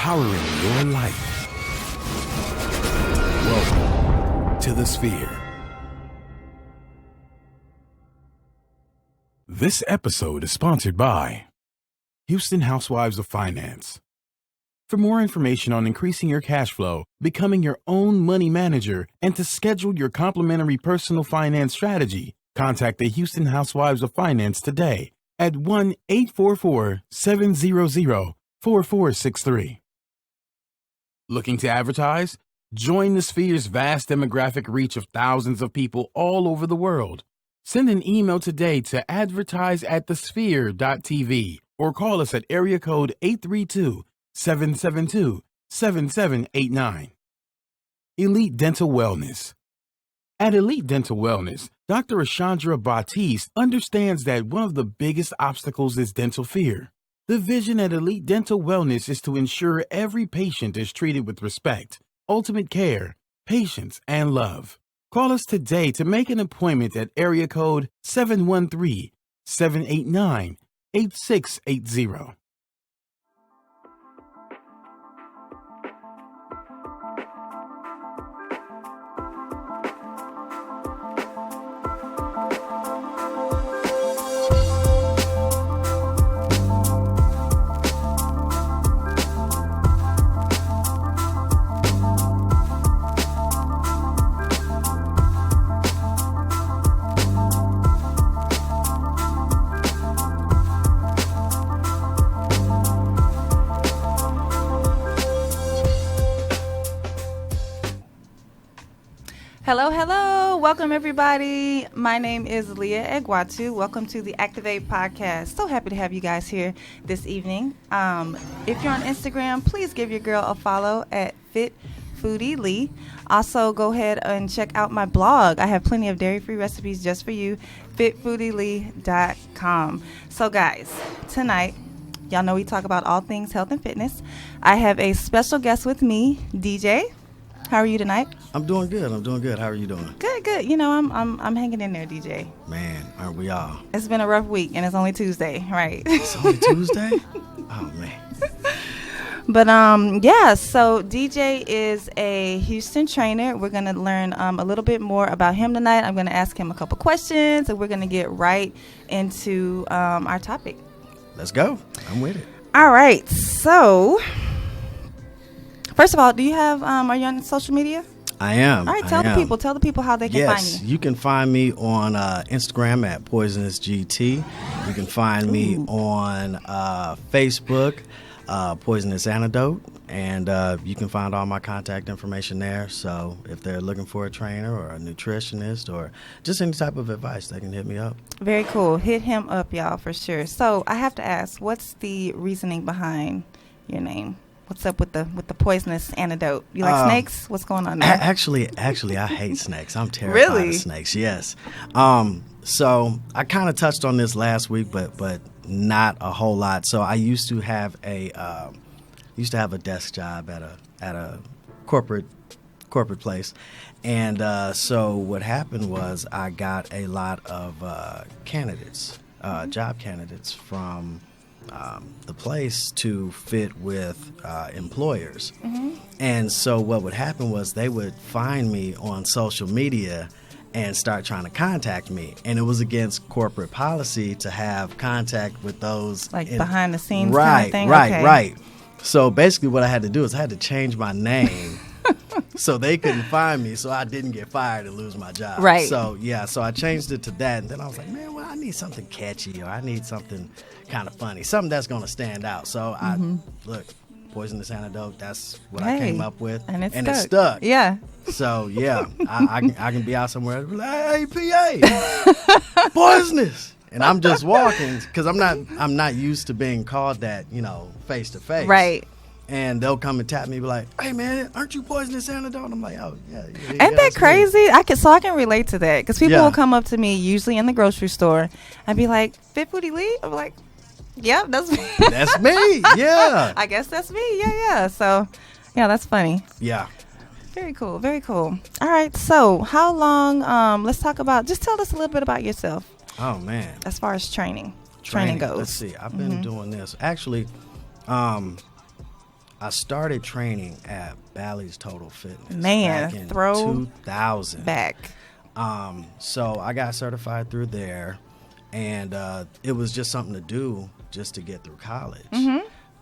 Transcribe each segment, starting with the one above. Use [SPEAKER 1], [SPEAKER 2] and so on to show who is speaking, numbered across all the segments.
[SPEAKER 1] empowering your life. Welcome to the Sphere. This episode is sponsored by Houston Housewives of Finance. For more information on increasing your cash flow, becoming your own money manager, and to schedule your complimentary personal finance strategy, contact the Houston Housewives of Finance today at 1-844-700-4463. Looking to advertise? Join the Sphere's vast demographic reach of thousands of people all over the world. Send an email today to advertise@thesphere.tv or call us at area code 832-772-7789. Elite Dental Wellness. At Elite Dental Wellness, Dr. Ashandra Batiste understands that one of the biggest obstacles is dental fear. The vision at Elite Dental Wellness is to ensure every patient is treated with respect, ultimate care, patience, and love. Call us today to make an appointment at area code 713-789-8680.
[SPEAKER 2] Hello, hello. Welcome, everybody. My name is Leah Egwatu. Welcome to the Activate podcast. So happy to have you guys here this evening. If you're on Instagram, please give your girl a follow at FitFoodieLee. Also, go ahead and check out my blog. I have plenty of dairy-free recipes just for you, fitfoodielee.com. So, guys, tonight, y'all know we talk about all things health and fitness. I have a special guest with me, DJ. How are you tonight?
[SPEAKER 3] I'm doing good. How are you doing?
[SPEAKER 2] Good. You know, I'm hanging in there, DJ.
[SPEAKER 3] Man, aren't we all?
[SPEAKER 2] It's been a rough week, and it's only Tuesday, right?
[SPEAKER 3] It's only Tuesday? Oh, man.
[SPEAKER 2] But, yeah, so DJ is a Houston trainer. We're going to learn a little bit more about him tonight. I'm going to ask him a couple questions, and we're going to get right into our topic.
[SPEAKER 3] Let's go. I'm with it.
[SPEAKER 2] All right. So, first of all, do you have, are you on social media?
[SPEAKER 3] I am.
[SPEAKER 2] All right, tell the people how they can find you.
[SPEAKER 3] Yes, you can find me on Instagram at PoisonousGT. You can find me on Facebook, Poisonous Antidote, and you can find all my contact information there. So if they're looking for a trainer or a nutritionist or just any type of advice, they can hit me up.
[SPEAKER 2] Very cool. Hit him up, y'all, for sure. So I have to ask, what's the reasoning behind your name? What's up with the poisonous antidote? You like snakes? What's going on there?
[SPEAKER 3] Actually, I hate snakes. I'm terrified of snakes. Yes. So I kind of touched on this last week, but not a whole lot. So I used to have a desk job at a corporate place, and so what happened was I got a lot of job candidates from the place to fit with employers. Mm-hmm. And so what would happen was they would find me on social media and start trying to contact me. And it was against corporate policy to have contact with those. Like
[SPEAKER 2] behind the scenes
[SPEAKER 3] kind
[SPEAKER 2] of thing?
[SPEAKER 3] Right. So basically what I had to do is I had to change my name so they couldn't find me, so I didn't get fired and lose my job.
[SPEAKER 2] Right.
[SPEAKER 3] So I changed it to that. And then I was like, man, well, I need something catchy, or I need something kind of funny, something that's going to stand out. So Poisonous Antidote, that's what I came up with.
[SPEAKER 2] And it
[SPEAKER 3] stuck.
[SPEAKER 2] Yeah.
[SPEAKER 3] So, I can be out somewhere and be like, hey, PA, poisonous. And I'm just walking because I'm not used to being called that, face to face.
[SPEAKER 2] Right.
[SPEAKER 3] And they'll come and tap me, be like, "Hey man, aren't you Poisonous Antidote?" I'm like, "Oh yeah."
[SPEAKER 2] Ain't that crazy? I can relate to that because people will come up to me usually in the grocery store and be like, "FitFoodieLee?" I'm like, "Yep, that's me."
[SPEAKER 3] That's me. Yeah.
[SPEAKER 2] I guess that's me. Yeah. So, yeah, that's funny.
[SPEAKER 3] Yeah.
[SPEAKER 2] Very cool. Very cool. All right. So, how long? Let's talk about. Just tell us a little bit about yourself.
[SPEAKER 3] Oh man.
[SPEAKER 2] As far as training goes.
[SPEAKER 3] Let's see. I've been doing this actually. I started training at Bally's Total Fitness.
[SPEAKER 2] Man,
[SPEAKER 3] back in
[SPEAKER 2] throw
[SPEAKER 3] 2000.
[SPEAKER 2] back.
[SPEAKER 3] So I got certified through there, and it was just something to do just to get through college.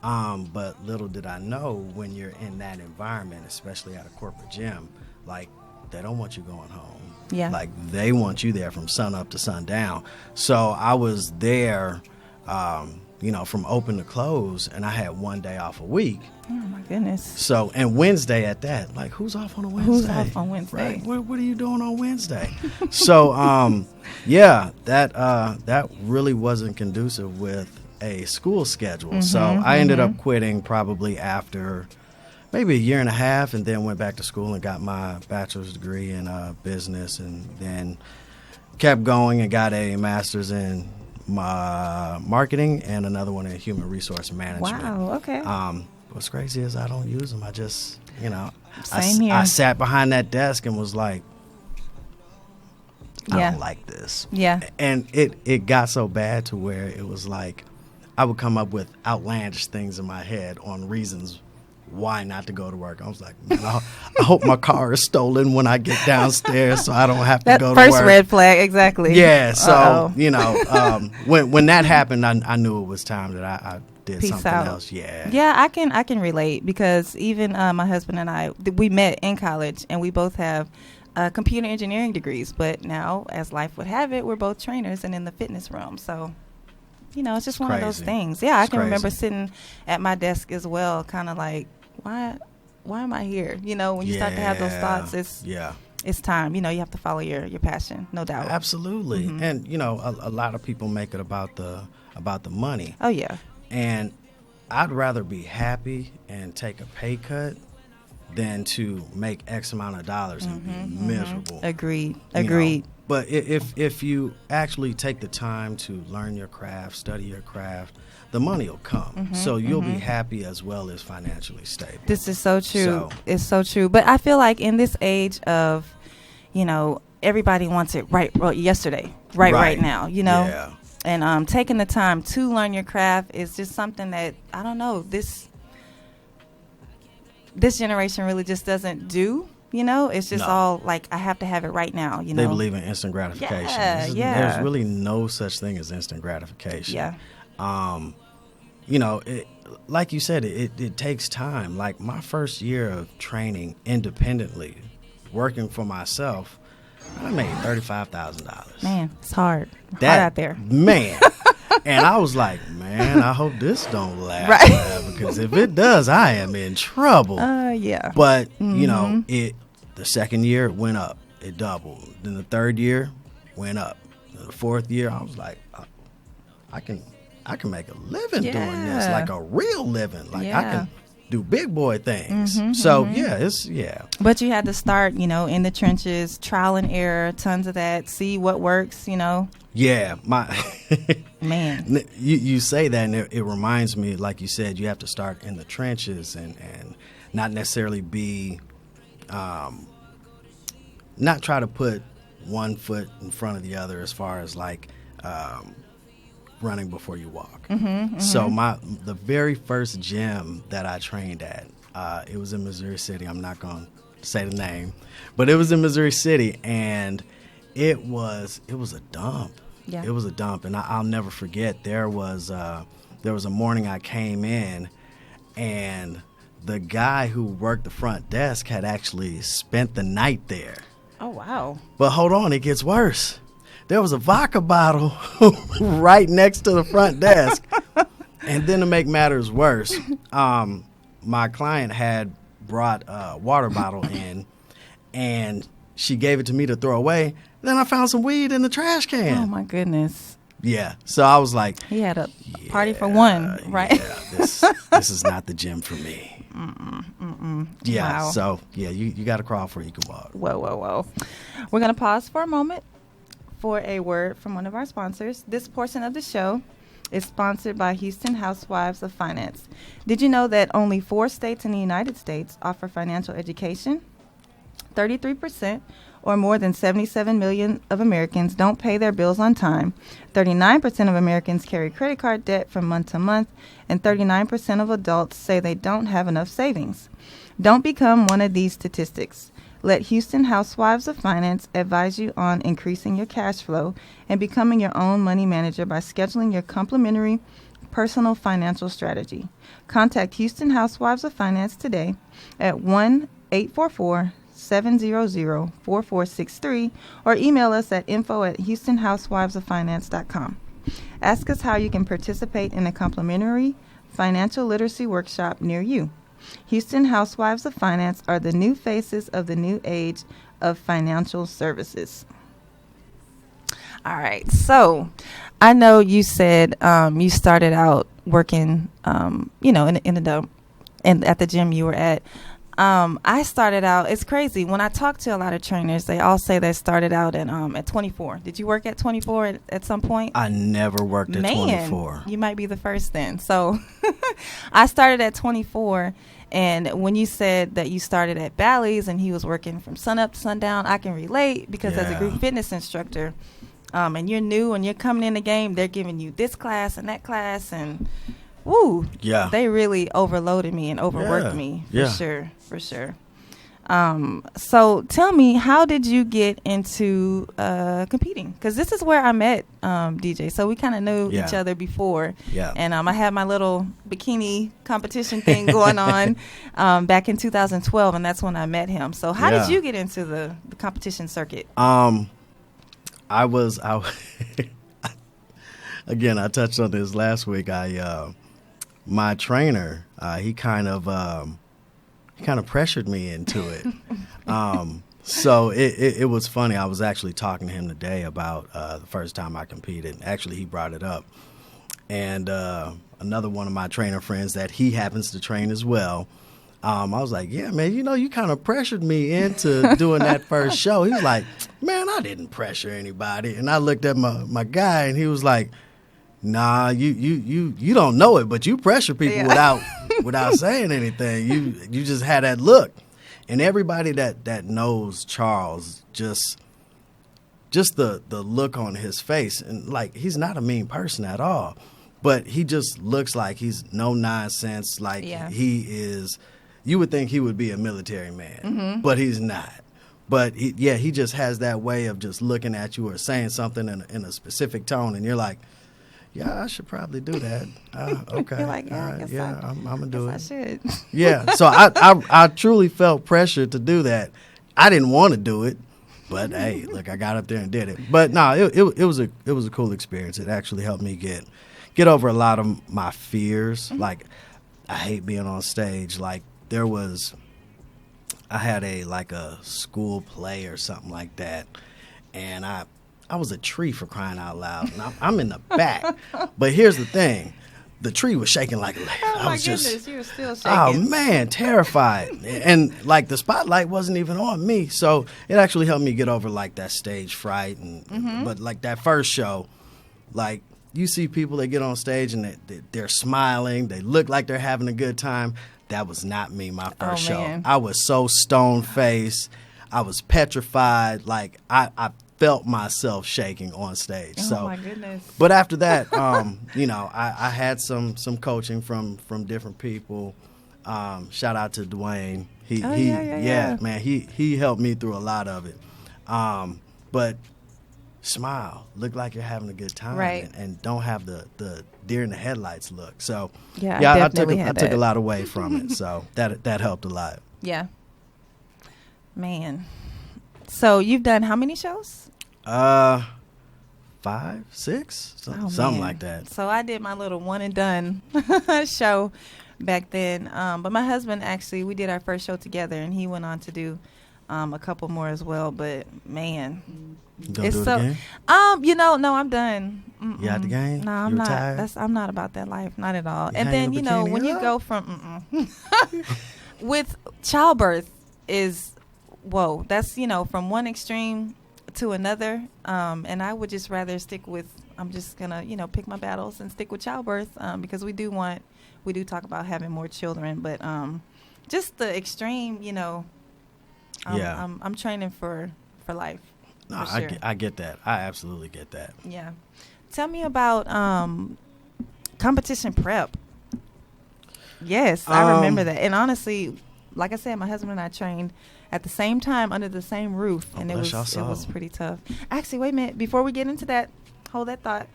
[SPEAKER 3] But little did I know, when you're in that environment, especially at a corporate gym, like, they don't want you going home.
[SPEAKER 2] Yeah.
[SPEAKER 3] Like, they want you there from sun up to sundown. So I was there, from open to close, and I had 1 day off a week.
[SPEAKER 2] Oh, my goodness.
[SPEAKER 3] So, and Wednesday at that. Like, who's off on a Wednesday?
[SPEAKER 2] Who's off on Wednesday?
[SPEAKER 3] Right? What are you doing on Wednesday? So, that really wasn't conducive with a school schedule. So I ended up quitting probably after maybe a year and a half, and then went back to school and got my bachelor's degree in business, and then kept going and got a master's in marketing and another one in human resource management.
[SPEAKER 2] Wow, okay.
[SPEAKER 3] What's crazy is I don't use them. I just,
[SPEAKER 2] Same here.
[SPEAKER 3] I sat behind that desk and was like, I
[SPEAKER 2] Yeah.
[SPEAKER 3] don't like this.
[SPEAKER 2] Yeah.
[SPEAKER 3] And it got so bad to where it was like I would come up with outlandish things in my head on reasons why not to go to work. I was like, man, I hope my car is stolen when I get downstairs so I don't have to
[SPEAKER 2] That
[SPEAKER 3] go to work.
[SPEAKER 2] first red flag, exactly.
[SPEAKER 3] Yeah, so,
[SPEAKER 2] Uh-oh.
[SPEAKER 3] when that happened, I knew it was time that I did
[SPEAKER 2] Peace
[SPEAKER 3] something
[SPEAKER 2] out.
[SPEAKER 3] else. Yeah.
[SPEAKER 2] Yeah, I can relate, because even my husband and I, we met in college, and we both have computer engineering degrees. But now, as life would have it, we're both trainers and in the fitness realm. So, it's just one of those
[SPEAKER 3] crazy.
[SPEAKER 2] things. Yeah, I
[SPEAKER 3] It's
[SPEAKER 2] can remember
[SPEAKER 3] crazy.
[SPEAKER 2] sitting at my desk as well, kind of like, why am I here? When you start to have those thoughts, it's time. You have to follow your passion, no doubt.
[SPEAKER 3] Absolutely. And a lot of people make it about the money.
[SPEAKER 2] Oh yeah.
[SPEAKER 3] And I'd rather be happy and take a pay cut than to make X amount of dollars and be miserable.
[SPEAKER 2] Agreed.
[SPEAKER 3] you know. But if you actually take the time to learn your craft, study your craft, the money will come. So you'll be happy as well as financially stable.
[SPEAKER 2] This is so true.
[SPEAKER 3] So-
[SPEAKER 2] It's so true. But I feel like in this age of, everybody wants it right yesterday, right now,
[SPEAKER 3] Yeah.
[SPEAKER 2] And taking the time to learn your craft is just something that, I don't know, this generation really just doesn't do. It's just
[SPEAKER 3] No.
[SPEAKER 2] all like, I have to have it right now.
[SPEAKER 3] They believe in instant gratification.
[SPEAKER 2] Yeah.
[SPEAKER 3] There's really no such thing as instant gratification.
[SPEAKER 2] Yeah.
[SPEAKER 3] Like you said, it takes time. Like my first year of training independently, working for myself, I made $35,000.
[SPEAKER 2] Man, it's hard. Hard
[SPEAKER 3] That
[SPEAKER 2] out there.
[SPEAKER 3] Man. And I was like, man, I hope this don't last
[SPEAKER 2] Right.
[SPEAKER 3] forever, because if it does, I am in trouble.
[SPEAKER 2] Yeah.
[SPEAKER 3] But the second year it went up, it doubled. Then the third year went up. The fourth year, I was like, I can make a living doing this,
[SPEAKER 2] Yeah.
[SPEAKER 3] like a real living. Like I
[SPEAKER 2] Yeah.
[SPEAKER 3] can do big boy things. So yeah.
[SPEAKER 2] But you had to start, in the trenches, trial and error, tons of that, see what works,
[SPEAKER 3] Yeah,
[SPEAKER 2] Man.
[SPEAKER 3] You say that, and it reminds me, like you said, you have to start in the trenches and not necessarily be, not try to put one foot in front of the other as far as like running before you walk. So the very first gym that I trained at, it was in Missouri City. I'm not going to say the name, but it was in Missouri City, and it was a dump.
[SPEAKER 2] Yeah.
[SPEAKER 3] It was a dump, and I'll never forget. There was a morning I came in, and the guy who worked the front desk had actually spent the night there.
[SPEAKER 2] Oh, wow.
[SPEAKER 3] But hold on, it gets worse. There was a vodka bottle right next to the front desk. And then to make matters worse, my client had brought a water bottle in, and she gave it to me to throw away. Then I found some weed in the trash can.
[SPEAKER 2] Oh, my goodness.
[SPEAKER 3] Yeah. So I was like,
[SPEAKER 2] He had a party for one, right?
[SPEAKER 3] yeah, this is not the gym for me. Yeah.
[SPEAKER 2] Wow.
[SPEAKER 3] So, yeah, you got to crawl before you can walk.
[SPEAKER 2] Whoa. We're going to pause for a moment for a word from one of our sponsors. This portion of the show is sponsored by Houston Housewives of Finance. Did you know that only 4 states in the United States offer financial education? 33%, or more than 77 million of Americans don't pay their bills on time. 39% of Americans carry credit card debt from month to month, and 39% of adults say they don't have enough savings. Don't become one of these statistics. Let Houston Housewives of Finance advise you on increasing your cash flow and becoming your own money manager by scheduling your complimentary personal financial strategy. Contact Houston Housewives of Finance today at 1-844-700-4463 or email us at info@houstonhousewivesoffinance.com. Ask us how you can participate in a complimentary financial literacy workshop near you. Houston Housewives of Finance are the new faces of the new age of financial services. All right. So I know you said you started out working, at the gym you were at. I started out, it's crazy. When I talk to a lot of trainers, they all say they started out at 24. Did you work at 24 at some point?
[SPEAKER 3] I never worked at 24.
[SPEAKER 2] You might be the first then. So I started at 24. And when you said that you started at Bally's and he was working from sun up to sundown, I can relate because as a group fitness instructor, and you're new and you're coming in the game, they're giving you this class and that class, and they really overloaded me and overworked me for sure. So tell me, how did you get into competing? Because this is where I met DJ, so we kind of knew each other before. And I had my little bikini competition thing going on back in 2012, and that's when I met him. So how did you get into the competition circuit?
[SPEAKER 3] Again, I touched on this last week. My trainer, he kind of pressured me into it. So it was funny. I was actually talking to him today about the first time I competed. Actually, he brought it up. And another one of my trainer friends that he happens to train as well, I was like, yeah, man, you kind of pressured me into doing that first show. He was like, man, I didn't pressure anybody. And I looked at my guy, and he was like, nah, you don't know it, but you pressure people without saying anything. You just had that look. And everybody that knows Charles, just the look on his face, and like, he's not a mean person at all, but he just looks like he's no nonsense. Like he is, you would think he would be a military man, but he's not. But he just has that way of just looking at you or saying something in a specific tone, and you're like, yeah, I should probably do that. Okay.
[SPEAKER 2] You're like,
[SPEAKER 3] I'm going to do it.
[SPEAKER 2] I should.
[SPEAKER 3] Yeah. So I truly felt pressure to do that. I didn't want to do it, but hey, look, I got up there and did it. But no, it was a cool experience. It actually helped me get over a lot of my fears. Like, I hate being on stage. Like, I had a school play or something like that, and I was a tree, for crying out loud. And I'm in the back. But here's the thing. The tree was shaking like a leaf.
[SPEAKER 2] Oh, my goodness. You were still shaking.
[SPEAKER 3] Oh, man, terrified. And, like, the spotlight wasn't even on me. So it actually helped me get over, like, that stage fright. But, like, that first show, like, you see people that get on stage and they're smiling. They look like they're having a good time. That was not me my first show.
[SPEAKER 2] Man.
[SPEAKER 3] I was so stone-faced. I was petrified. Like, I felt myself shaking on stage.
[SPEAKER 2] Oh, my goodness.
[SPEAKER 3] But after that, I had some coaching from different people. Shout out to Dwayne. Man, he helped me through a lot of it. But smile, look like you're having a good time,
[SPEAKER 2] right,
[SPEAKER 3] and don't have the deer in the headlights look. So
[SPEAKER 2] I
[SPEAKER 3] took a lot away from it. So that helped a lot.
[SPEAKER 2] Yeah. Man. So you've done how many shows?
[SPEAKER 3] 5, 6, something like that.
[SPEAKER 2] So I did my little one and done show back then. But my husband, actually, we did our first show together, and he went on to do a couple more as well. But man,
[SPEAKER 3] it's
[SPEAKER 2] so
[SPEAKER 3] again?
[SPEAKER 2] No, I'm done.
[SPEAKER 3] You out the game?
[SPEAKER 2] No, I'm not.
[SPEAKER 3] Retired?
[SPEAKER 2] I'm not about that life, not at all.
[SPEAKER 3] You
[SPEAKER 2] and then when you go from with childbirth is whoa. That's from one extreme to another, and I would just rather stick with. I'm just gonna pick my battles and stick with childbirth because we do talk about having more children, but just the extreme. I'm training for for life.
[SPEAKER 3] No,
[SPEAKER 2] for sure.
[SPEAKER 3] I get that. I absolutely get that.
[SPEAKER 2] Yeah. Tell me about competition prep. Yes, I remember that. And honestly, like I said, my husband and I trained at the same time under the same roof, and it was pretty tough. Actually, wait a minute. Before we get into that, hold that thought.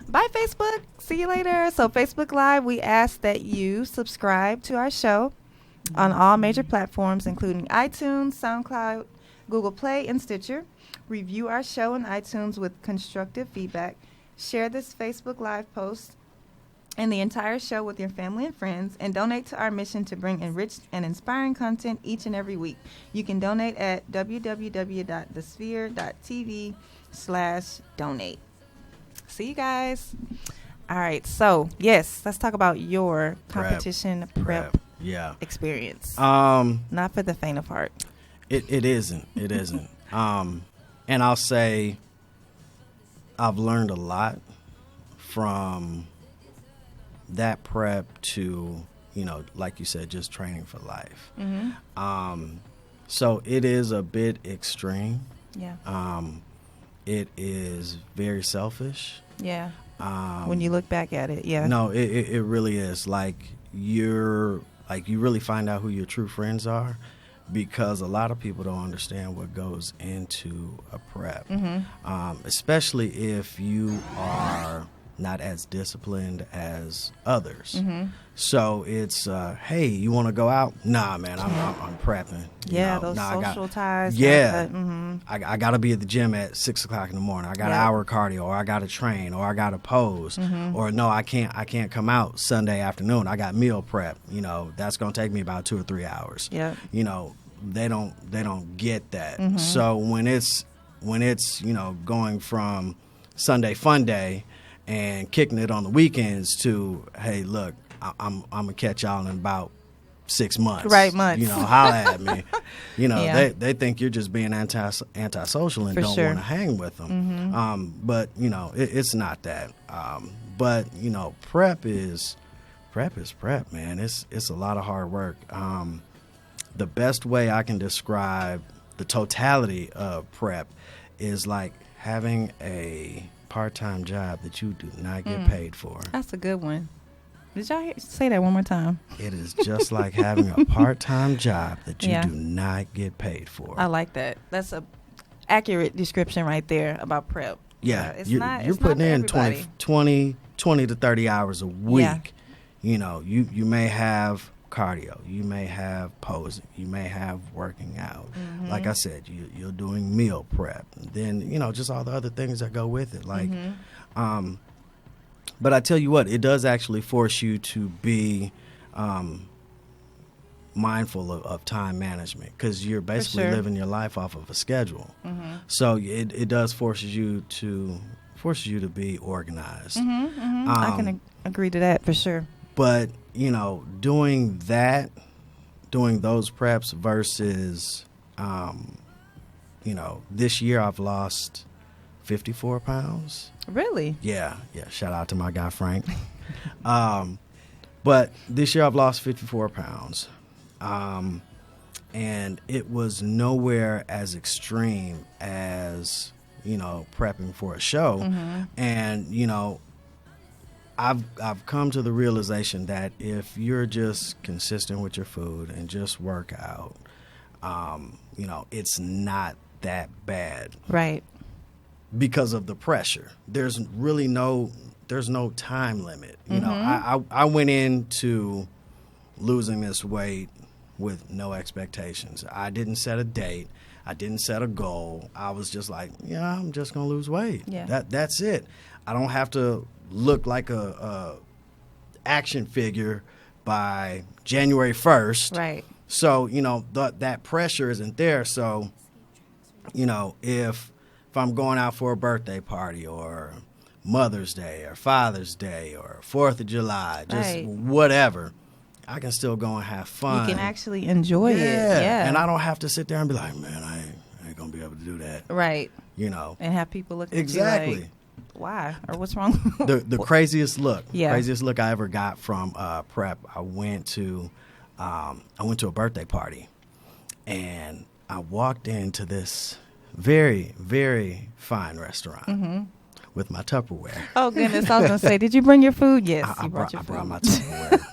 [SPEAKER 2] Bye, Facebook. See you later. So, Facebook Live, we ask that you subscribe to our show on all major platforms, including iTunes, SoundCloud, Google Play, and Stitcher. Review our show on iTunes with constructive feedback. Share this Facebook Live post and the entire show with your family and friends, and donate to our mission to bring enriched and inspiring content each and every week. You can donate at www.thesphere.tv/donate. See you guys. All right. So, yes, let's talk about your competition prep experience. Not for the faint of heart.
[SPEAKER 3] It isn't. It isn't. And I'll say I've learned a lot from that prep to, like you said, just training for life.
[SPEAKER 2] Mm-hmm.
[SPEAKER 3] So it is a bit extreme.
[SPEAKER 2] Yeah.
[SPEAKER 3] It is very selfish.
[SPEAKER 2] Yeah. When you look back at it, yeah.
[SPEAKER 3] No, it really is. You really find out who your true friends are, because a lot of people don't understand what goes into a prep, especially if you are not as disciplined as others.
[SPEAKER 2] Mm-hmm.
[SPEAKER 3] So it's, hey, you want to go out? Nah, man, I'm prepping.
[SPEAKER 2] Those social ties.
[SPEAKER 3] Yeah.
[SPEAKER 2] Mm-hmm.
[SPEAKER 3] I got to be at the gym at 6 o'clock in the morning. I got an hour cardio, or I got to train, or I got to pose, or no, I can't come out Sunday afternoon. I got meal prep. That's going to take me about 2 or 3 hours.
[SPEAKER 2] Yeah.
[SPEAKER 3] They don't get that. So when it's going from Sunday fun day and kicking it on the weekends to, hey, look, I'm gonna catch y'all in about 6 months.
[SPEAKER 2] Right, months.
[SPEAKER 3] Holla at me. They think you're just being antisocial and don't want to hang with them. But it's not that. But prep is prep, man. It's a lot of hard work. The best way I can describe the totality of prep is like having a part-time job that you do not get paid for.
[SPEAKER 2] That's a good one. Did y'all say that one more time?
[SPEAKER 3] It is just like having a part-time job that you do not get paid for.
[SPEAKER 2] I like that. That's a accurate description right there about prep.
[SPEAKER 3] Yeah,
[SPEAKER 2] you're
[SPEAKER 3] putting in 20 to 30 hours a week. Yeah. You may have cardio, you may have posing, you may have working out. Like I said, you're doing meal prep, then just all the other things that go with it. But I tell you what, it does actually force you to be mindful of time management, because you're basically living your life off of a schedule. So it does forces you to be organized.
[SPEAKER 2] I can agree to that for sure.
[SPEAKER 3] But doing those preps versus this year I've lost 54 pounds.
[SPEAKER 2] Really?
[SPEAKER 3] Yeah. Shout out to my guy, Frank. But this year I've lost 54 pounds. And it was nowhere as extreme as, prepping for a show. And, I've come to the realization that if you're just consistent with your food and just work out, it's not that bad.
[SPEAKER 2] Right.
[SPEAKER 3] Because of the pressure. There's no time limit. I went into losing this weight with no expectations. I didn't set a date. I didn't set a goal. I was just like, I'm just going to lose weight.
[SPEAKER 2] Yeah.
[SPEAKER 3] That's it. I don't have to look like a action figure by January 1st.
[SPEAKER 2] Right.
[SPEAKER 3] So, that pressure isn't there. So, if I'm going out for a birthday party or Mother's Day or Father's Day or 4th of July, just whatever, I can still go and have fun.
[SPEAKER 2] You can actually enjoy it. Yeah.
[SPEAKER 3] And I don't have to sit there and be like, man, I ain't going to be able to do that.
[SPEAKER 2] Right. And have people look at you like, why? Or what's wrong?
[SPEAKER 3] The craziest look.
[SPEAKER 2] Yeah.
[SPEAKER 3] Craziest look I ever got from prep. I went to a birthday party, and I walked into this very, very fine restaurant with my Tupperware.
[SPEAKER 2] Oh, goodness. I was going to say, did you bring your food? Yes,
[SPEAKER 3] I
[SPEAKER 2] you brought your food.
[SPEAKER 3] brought my Tupperware.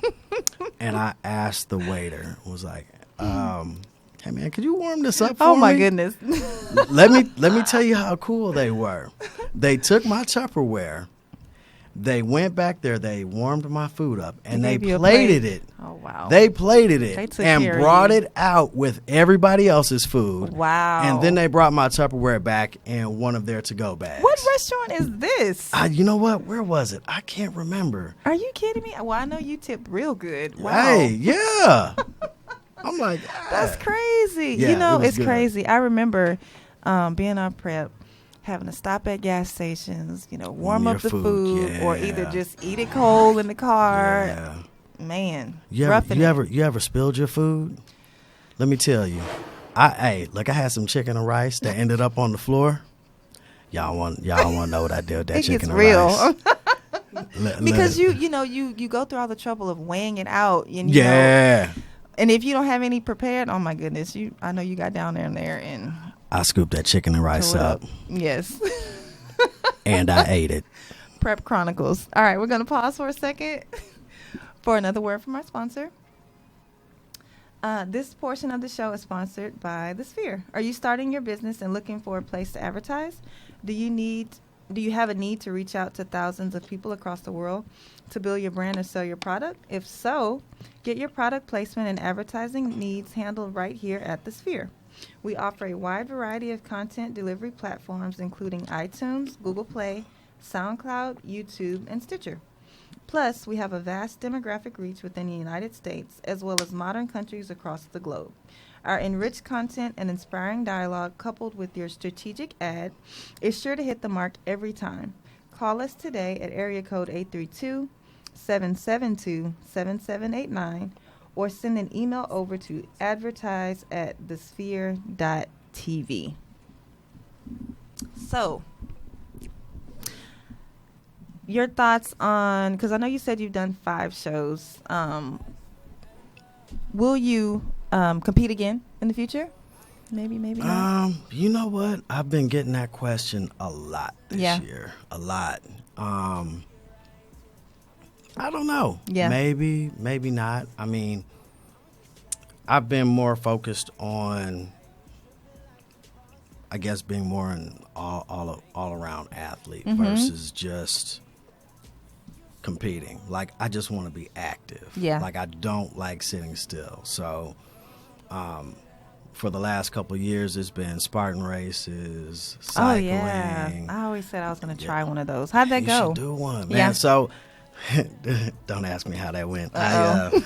[SPEAKER 3] And I asked the waiter, was like, hey, man, could you warm this up for me?
[SPEAKER 2] Oh, my goodness.
[SPEAKER 3] Let me tell you how cool they were. They took my Tupperware. They went back there. They warmed my food up, and they plated it.
[SPEAKER 2] Oh, wow.
[SPEAKER 3] They plated it and
[SPEAKER 2] care of
[SPEAKER 3] brought
[SPEAKER 2] you.
[SPEAKER 3] it out with everybody else's food.
[SPEAKER 2] Wow.
[SPEAKER 3] And then they brought my Tupperware back in one of their to-go bags.
[SPEAKER 2] What restaurant is this?
[SPEAKER 3] You know what? Where was it? I can't remember.
[SPEAKER 2] Are you kidding me? Well, I know you tip real good. Wow.
[SPEAKER 3] Hey, yeah. I'm like,
[SPEAKER 2] That's crazy.
[SPEAKER 3] Yeah,
[SPEAKER 2] you know,
[SPEAKER 3] it was
[SPEAKER 2] it's
[SPEAKER 3] good.
[SPEAKER 2] crazy. I remember being on prep, having to stop at gas stations, warm
[SPEAKER 3] Your
[SPEAKER 2] up the
[SPEAKER 3] food,
[SPEAKER 2] food, or
[SPEAKER 3] yeah.
[SPEAKER 2] either just eat it cold in the car.
[SPEAKER 3] Yeah.
[SPEAKER 2] Man,
[SPEAKER 3] You ever spilled your food? Let me tell you. I had some chicken and rice that ended up on the floor. Y'all want to know what I did with that
[SPEAKER 2] it
[SPEAKER 3] chicken
[SPEAKER 2] gets
[SPEAKER 3] and
[SPEAKER 2] real.
[SPEAKER 3] rice?
[SPEAKER 2] Because you go through all the trouble of weighing it out. And, and if you don't have any prepared, oh my goodness, I know you got down there and
[SPEAKER 3] I scooped that chicken and rice up.
[SPEAKER 2] Yes.
[SPEAKER 3] And I ate it.
[SPEAKER 2] Prep Chronicles. All right, we're going to pause for a second for another word from our sponsor. This portion of the show is sponsored by The Sphere. Are you starting your business and looking for a place to advertise? Do you have a need to reach out to thousands of people across the world to build your brand or sell your product? If so, get your product placement and advertising needs handled right here at The Sphere. We offer a wide variety of content delivery platforms, including iTunes, Google Play, SoundCloud, YouTube, and Stitcher. Plus, we have a vast demographic reach within the United States, as well as modern countries across the globe. Our enriched content and inspiring dialogue, coupled with your strategic ad, is sure to hit the mark every time. Call us today at area code 832-772-7789, or send an email over to advertise@thesphere.tv. So, your thoughts on, because I know you said you've done 5 shows. Will you compete again in the future? Maybe not.
[SPEAKER 3] You know what? I've been getting that question a lot this year. A lot. I don't know.
[SPEAKER 2] Yeah.
[SPEAKER 3] Maybe not. I mean, I've been more focused on, I guess, being more an all around athlete versus just competing. Like, I just want to be active.
[SPEAKER 2] Yeah.
[SPEAKER 3] Like, I don't like sitting still. So, for the last couple of years, it's been Spartan races, cycling.
[SPEAKER 2] Oh, yeah. I always said I was going to try one of those. How'd that go?
[SPEAKER 3] You should do one, man.
[SPEAKER 2] Yeah.
[SPEAKER 3] So, don't ask me how that went.
[SPEAKER 2] Uh-oh.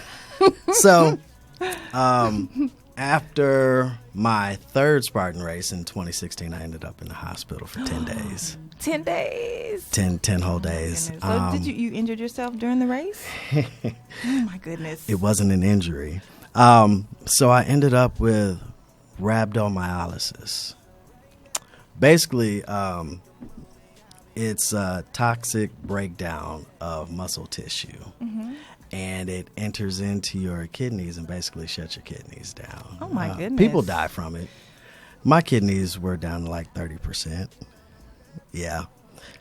[SPEAKER 3] After my third Spartan race in 2016, I ended up in the hospital for 10 days.
[SPEAKER 2] 10 days.
[SPEAKER 3] 10 whole days.
[SPEAKER 2] So did you injured yourself during the race? Oh, my goodness.
[SPEAKER 3] It wasn't an injury. So I ended up with rhabdomyolysis. Basically, it's a toxic breakdown of muscle tissue. Mm-hmm. And it enters into your kidneys and basically shuts your kidneys down.
[SPEAKER 2] Oh, my goodness.
[SPEAKER 3] People die from it. My kidneys were down to like 30%. Yeah.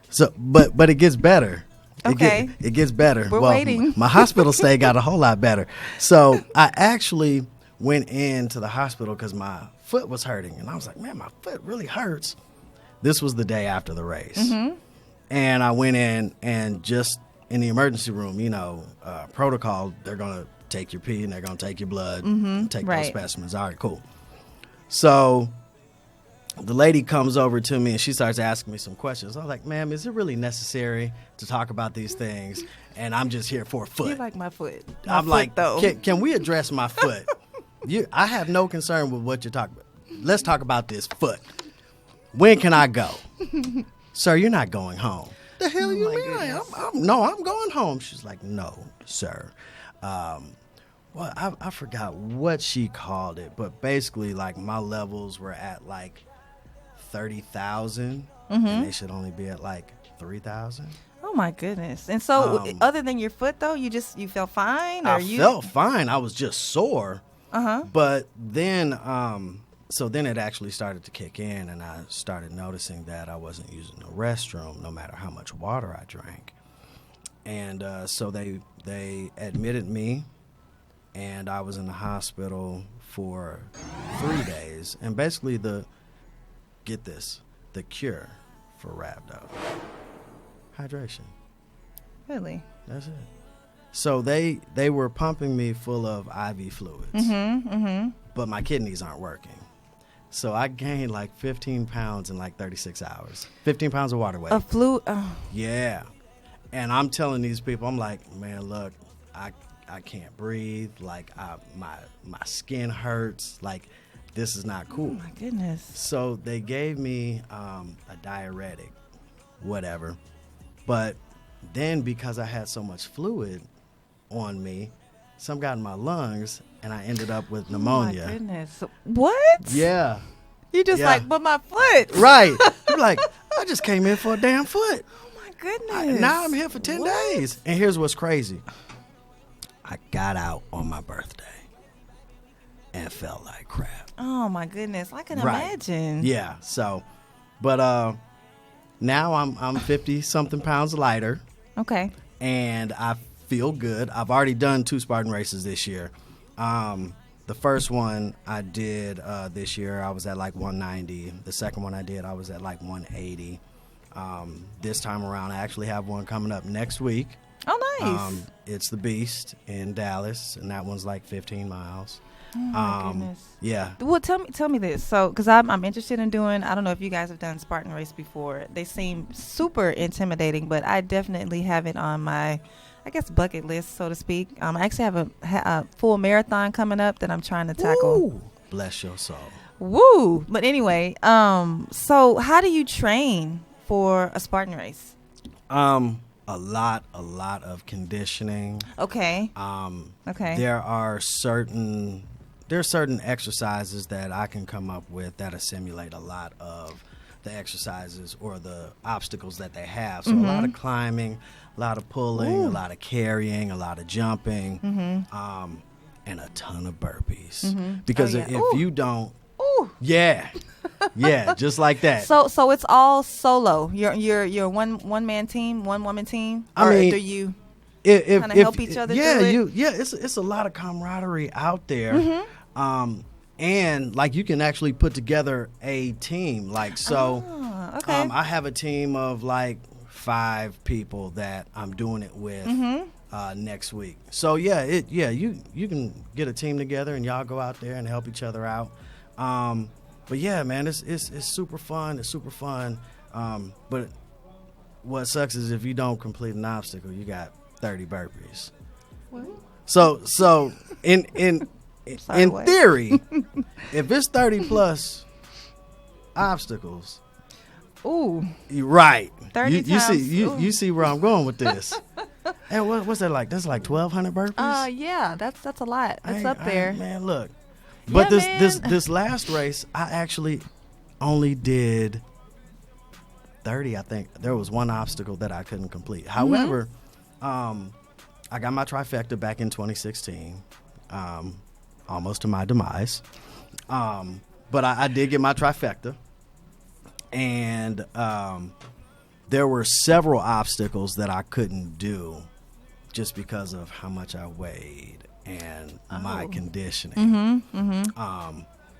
[SPEAKER 3] So, but it gets better.
[SPEAKER 2] Okay.
[SPEAKER 3] It gets better.
[SPEAKER 2] We're waiting.
[SPEAKER 3] My hospital stay got a whole lot better. So I actually went into the hospital because my foot was hurting. And I was like, man, my foot really hurts. This was the day after the race. Mm-hmm. And I went in and just in the emergency room, protocol, they're going to take your pee and they're going to take your blood, take those specimens. All right, cool. So the lady comes over to me and she starts asking me some questions. I was like, ma'am, is it really necessary to talk about these things? And I'm just here for a foot.
[SPEAKER 2] You like my foot.
[SPEAKER 3] I'm like, can we address my foot? I have no concern with what you're talking about. Let's talk about this foot. When can I go? Sir, you're not going home. The hell you mean? I'm going home. She's like, no, sir. Well, I forgot what she called it, but basically, like, my levels were at like 30,000, and they should only be at like 3,000.
[SPEAKER 2] Oh my goodness! And so, other than your foot, though, you felt fine, or
[SPEAKER 3] I felt fine. I was just sore. But then So then it actually started to kick in, and I started noticing that I wasn't using the restroom no matter how much water I drank. And so they admitted me, and I was in the hospital for 3 days. And basically the cure for rhabdo. Hydration.
[SPEAKER 2] Really?
[SPEAKER 3] That's it. So they were pumping me full of IV fluids, but my kidneys aren't working. So I gained like 15 pounds in like 36 hours. 15 pounds of water weight.
[SPEAKER 2] A flu? Oh.
[SPEAKER 3] Yeah. And I'm telling these people, I'm like, man, look, I can't breathe. Like, my skin hurts. Like, this is not cool.
[SPEAKER 2] Oh, my goodness.
[SPEAKER 3] So they gave me a diuretic, whatever. But then because I had so much fluid on me, some got in my lungs, and I ended up with pneumonia.
[SPEAKER 2] Oh, my goodness. What?
[SPEAKER 3] Yeah.
[SPEAKER 2] You just like, but my foot.
[SPEAKER 3] Right. You're like, I just came in for a damn foot.
[SPEAKER 2] Oh, my goodness.
[SPEAKER 3] Now I'm here for 10 days. And here's what's crazy. I got out on my birthday and felt like crap.
[SPEAKER 2] Oh, my goodness. I can imagine.
[SPEAKER 3] Yeah. So, but now I'm 50-something pounds lighter.
[SPEAKER 2] Okay.
[SPEAKER 3] And I feel good. I've already done 2 Spartan races this year. The first one I did this year, I was at like 190. The second one I did, I was at like 180. This time around, I actually have one coming up next week.
[SPEAKER 2] Oh, nice.
[SPEAKER 3] It's the Beast in Dallas, and that one's like 15 miles.
[SPEAKER 2] Oh, my goodness.
[SPEAKER 3] Yeah.
[SPEAKER 2] Well, tell me this. So, because I'm interested in doing, I don't know if you guys have done Spartan race before. They seem super intimidating, but I definitely have it on my, I guess, bucket list, so to speak. I actually have a full marathon coming up that I'm trying to tackle.
[SPEAKER 3] Ooh, bless your soul.
[SPEAKER 2] Woo! But anyway, so how do you train for a Spartan race?
[SPEAKER 3] A lot of conditioning.
[SPEAKER 2] Okay. Okay.
[SPEAKER 3] There are certain exercises that I can come up with that assimilate a lot of the exercises or the obstacles that they have. So a lot of climbing, a lot of pulling, a lot of carrying, a lot of jumping, and a ton of burpees. Because if you don't, yeah, just like that.
[SPEAKER 2] So it's all solo. You're one man team, one woman team. Or do you kind of help each other?
[SPEAKER 3] It's a lot of camaraderie out there. And like you can actually put together a team. Like so,
[SPEAKER 2] okay.
[SPEAKER 3] I have a team of like 5 people that I'm doing it with next week. So you can get a team together and y'all go out there and help each other out. But yeah, man, it's super fun. It's super fun. But what sucks is if you don't complete an obstacle, you got 30 burpees.
[SPEAKER 2] What?
[SPEAKER 3] So in theory, if it's 30 plus obstacles, you're right.
[SPEAKER 2] 30 times.
[SPEAKER 3] You see where I'm going with this. And what's that like? That's like 1,200 burpees.
[SPEAKER 2] Yeah, that's a lot. It's up there.
[SPEAKER 3] Man, look. But this last race, I actually only did 30. I think there was one obstacle that I couldn't complete. However, I got my trifecta back in 2016, almost to my demise. But I did get my trifecta, and there were several obstacles that I couldn't do just because of how much I weighed and my conditioning.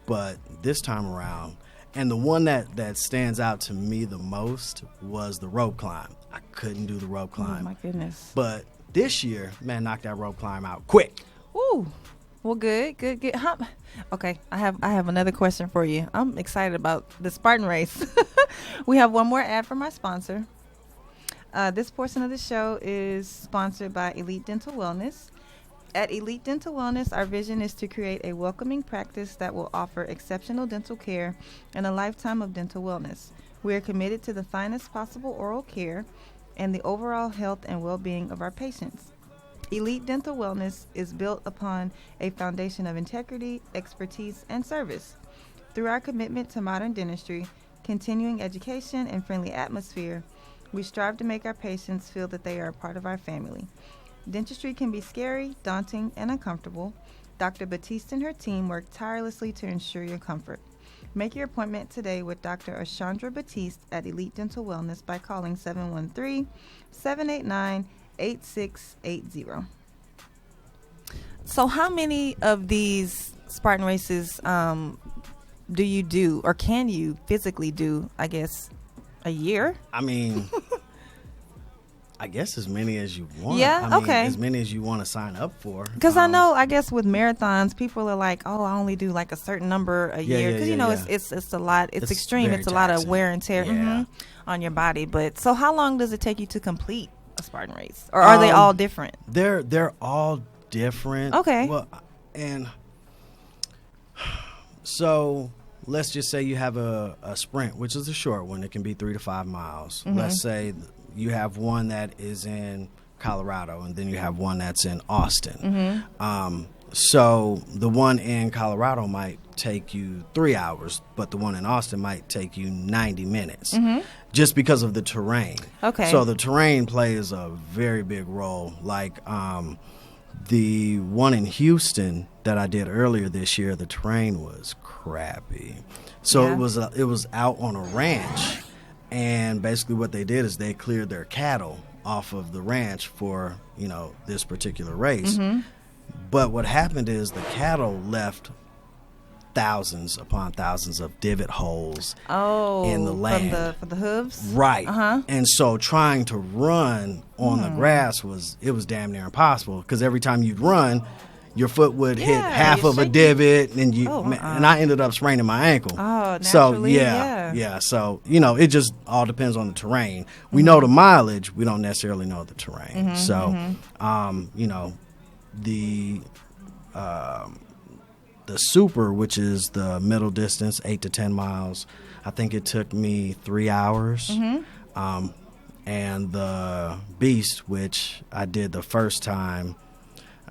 [SPEAKER 3] But this time around, and the one that stands out to me the most was the rope climb. I couldn't do the rope climb.
[SPEAKER 2] Oh, my goodness.
[SPEAKER 3] But this year, man, knocked that rope climb out quick.
[SPEAKER 2] Ooh. Well, good. Okay, I have another question for you. I'm excited about the Spartan race. We have one more ad from our sponsor. This portion of the show is sponsored by Elite Dental Wellness. At Elite Dental Wellness, our vision is to create a welcoming practice that will offer exceptional dental care and a lifetime of dental wellness. We are committed to the finest possible oral care and the overall health and well-being of our patients. Elite Dental Wellness is built upon a foundation of integrity, expertise, and service. Through our commitment to modern dentistry, continuing education, and friendly atmosphere, we strive to make our patients feel that they are a part of our family. Dentistry can be scary, daunting, and uncomfortable. Dr. Batiste and her team work tirelessly to ensure your comfort. Make your appointment today with Dr. Ashandra Batiste at Elite Dental Wellness by calling 713-789-8680. So how many of these Spartan races do you do, or can you physically do, I guess, a year?
[SPEAKER 3] I mean, I guess as many as you want.
[SPEAKER 2] Yeah,
[SPEAKER 3] I mean,
[SPEAKER 2] okay.
[SPEAKER 3] As many as you want to sign up for.
[SPEAKER 2] Because I know, I guess with marathons, people are like, oh, I only do like a certain number a year. Because, it's a lot. It's extreme. It's a lot of wear and tear on your body. But so how long does it take you to complete a Spartan race? Or are they all different?
[SPEAKER 3] They're all different.
[SPEAKER 2] Okay.
[SPEAKER 3] Well, and so let's just say you have a sprint, which is a short one. It can be 3 to 5 miles. Mm-hmm. Let's say you have one that is in Colorado, and then you have one that's in Austin. Mm-hmm. So the one in Colorado might take you 3 hours, but the one in Austin might take you 90 minutes, just because of the terrain.
[SPEAKER 2] Okay.
[SPEAKER 3] So the terrain plays a very big role. Like the one in Houston that I did earlier this year, the terrain was crappy. So it was out on a ranch. And basically what they did is they cleared their cattle off of the ranch for, this particular race. Mm-hmm. But what happened is the cattle left thousands upon thousands of divot holes in the land.
[SPEAKER 2] For the hooves?
[SPEAKER 3] Right. Uh-huh. And so trying to run on the grass was damn near impossible, because every time you'd run, your foot would hit half of a divot, and and I ended up spraining my ankle.
[SPEAKER 2] Oh, naturally,
[SPEAKER 3] yeah. So it just all depends on the terrain. We know the mileage, we don't necessarily know the terrain. The super, which is the middle distance, 8 to 10 miles, I think it took me 3 hours. And the beast, which I did the first time,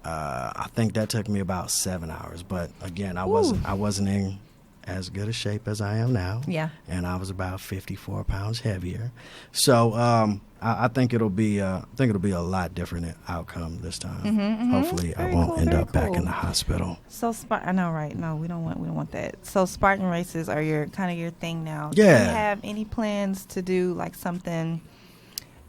[SPEAKER 3] I think that took me about 7 hours. But again, I wasn't in as good a shape as I am now. Yeah. And I was about 54 pounds heavier. So I think it'll be a lot different outcome this time. Hopefully, I won't end up back in the hospital.
[SPEAKER 2] So I know, right? No, we don't want that. So Spartan races are your thing now.
[SPEAKER 3] Yeah.
[SPEAKER 2] Do you have any plans to do like something?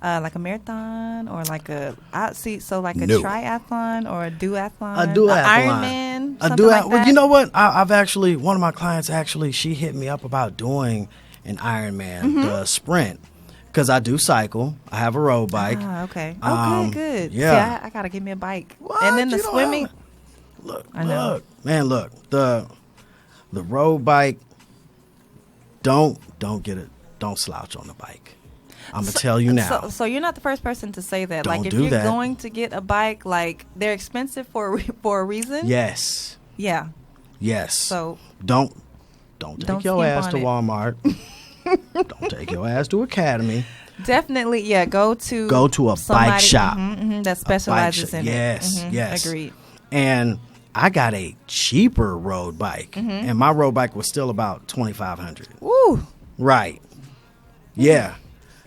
[SPEAKER 2] Like a marathon or like a triathlon or a duathlon?
[SPEAKER 3] A duathlon.
[SPEAKER 2] Ironman?
[SPEAKER 3] Like that? Well, you know what? I've actually, one of my clients she hit me up about doing an Ironman, the sprint, because I do cycle. I have a road bike.
[SPEAKER 2] Ah, okay. Okay, good.
[SPEAKER 3] Yeah.
[SPEAKER 2] See, I got to get me a bike.
[SPEAKER 3] What?
[SPEAKER 2] And then the swimming.
[SPEAKER 3] Look. The road bike, don't slouch on the bike. I'm going to tell you now.
[SPEAKER 2] So you're not the first person to say that.
[SPEAKER 3] Don't
[SPEAKER 2] like, if
[SPEAKER 3] do
[SPEAKER 2] you're
[SPEAKER 3] that.
[SPEAKER 2] going to get a bike, like, they're expensive for a reason.
[SPEAKER 3] Yes.
[SPEAKER 2] Yeah.
[SPEAKER 3] Yes.
[SPEAKER 2] So
[SPEAKER 3] don't take your ass to Walmart. Don't take your ass to Academy.
[SPEAKER 2] Definitely, go to
[SPEAKER 3] a bike shop
[SPEAKER 2] that specializes in
[SPEAKER 3] it. Yes.
[SPEAKER 2] Agreed.
[SPEAKER 3] And I got a cheaper road bike, and my road bike was still about $2,500.
[SPEAKER 2] Woo.
[SPEAKER 3] Right. Yeah.